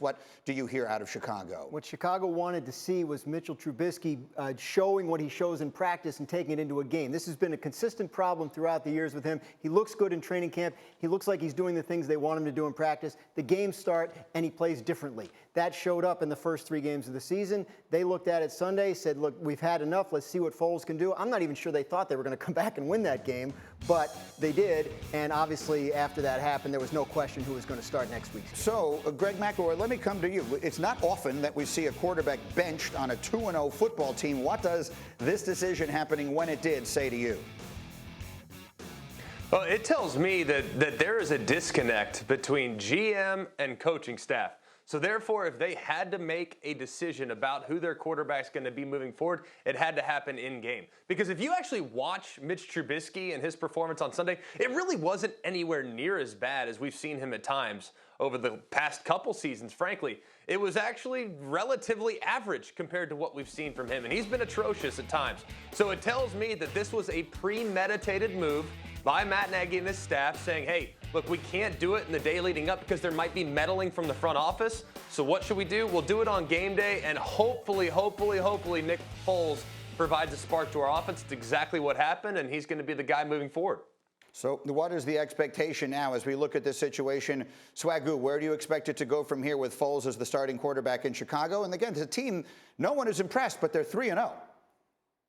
What do you hear out of Chicago? What Chicago wanted to see was Mitchell Trubisky showing what he shows in practice and taking it into a game. This has been a consistent problem throughout the years with him. He looks good in training camp. He looks like he's doing the things they want him to do in practice. The games start, and he plays differently. That showed up in the first 3 games of the season. They looked at it Sunday, said, look, we've had enough. Let's see what Foles can do. I'm not even sure they thought they were going to come back and win that game, but they did. And obviously, after that happened, there was no question who was going to start next week. So, Greg McElroy, let me come to you. It's not often that we see a quarterback benched on a 2-0 football team. What does this decision happening when it did say to you? Well, it tells me that there is a disconnect between GM and coaching staff. So therefore, if they had to make a decision about who their quarterback's going to be moving forward, it had to happen in game. Because if you actually watch Mitch Trubisky and his performance on Sunday, it really wasn't anywhere near as bad as we've seen him at times over the past couple seasons, frankly. It was actually relatively average compared to what we've seen from him, and he's been atrocious at times. So it tells me that this was a premeditated move by Matt Nagy and his staff saying, hey, look, we can't do it in the day leading up because there might be meddling from the front office. So what should we do? We'll do it on game day, and hopefully, Nick Foles provides a spark to our offense. It's exactly what happened, and he's going to be the guy moving forward. So what is the expectation now as we look at this situation? Swagoo, where do you expect it to go from here with Foles as the starting quarterback in Chicago? And again, the team, no one is impressed, but they're 3-0.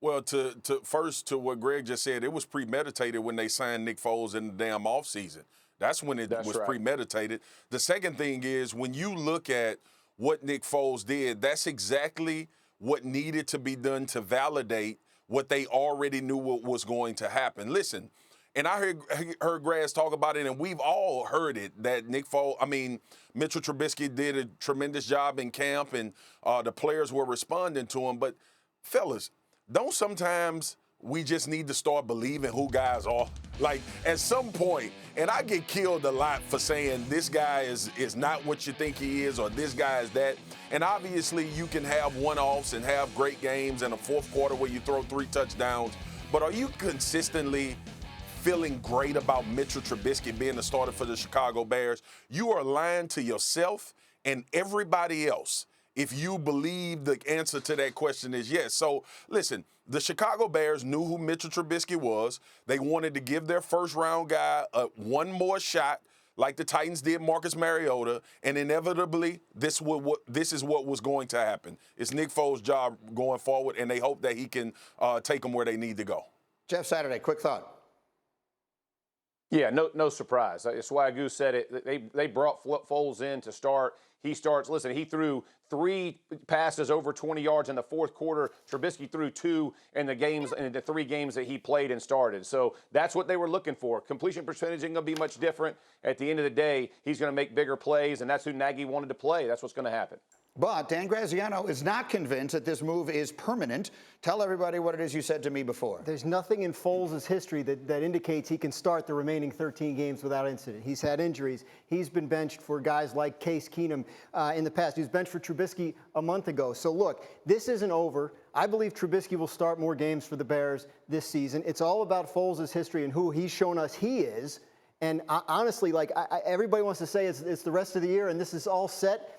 Well, to what Greg just said, it was premeditated when they signed Nick Foles in the damn offseason. That's when it was premeditated. The second thing is when you look at what Nick Foles did, that's exactly what needed to be done to validate what they already knew what was going to happen. Listen, and I heard Grass talk about it, and we've all heard it, that Mitchell Trubisky did a tremendous job in camp, and the players were responding to him. But, fellas, don't sometimes we just need to start believing who guys are? Like, at some point, and I get killed a lot for saying this guy is not what you think he is, or this guy is that. And obviously you can have one-offs and have great games in a fourth quarter where you throw 3 touchdowns. But are you consistently feeling great about Mitchell Trubisky being the starter for the Chicago Bears? You are lying to yourself and everybody else if you believe the answer to that question is yes. So, listen, the Chicago Bears knew who Mitchell Trubisky was. They wanted to give their first-round guy one more shot, like the Titans did Marcus Mariota, and inevitably, this is what was going to happen. It's Nick Foles' job going forward, and they hope that he can take them where they need to go. Jeff Saturday, quick thought. Yeah, no surprise. Swagoo said it. They brought Foles in to start. He starts. Listen, he threw 3 passes over 20 yards in the fourth quarter. Trubisky threw 2 in the 3 games that he played and started. So that's what they were looking for. Completion percentage isn't going to be much different. At the end of the day, he's going to make bigger plays, and that's who Nagy wanted to play. That's what's going to happen. But Dan Graziano is not convinced that this move is permanent. Tell everybody what it is you said to me before. There's nothing in Foles' history that indicates he can start the remaining 13 games without incident. He's had injuries. He's been benched for guys like Case Keenum in the past. He was benched for Trubisky a month ago. So, look, this isn't over. I believe Trubisky will start more games for the Bears this season. It's all about Foles' history and who he's shown us he is. And honestly, everybody wants to say it's the rest of the year and this is all set.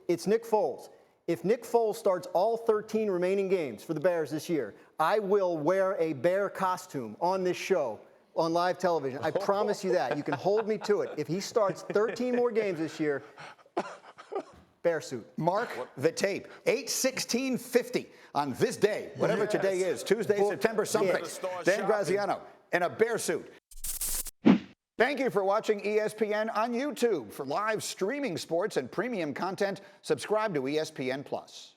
It's Nick Foles. If Nick Foles starts all 13 remaining games for the Bears this year, I will wear a bear costume on this show on live television. I promise you that. You can hold me to it. If he starts 13 more games this year, bear suit. Mark the tape. 8/16/50 on this day, whatever today is, Tuesday, September something. Dan Graziano in a bear suit. Thank you for watching ESPN on YouTube. For live streaming sports and premium content, subscribe to ESPN+.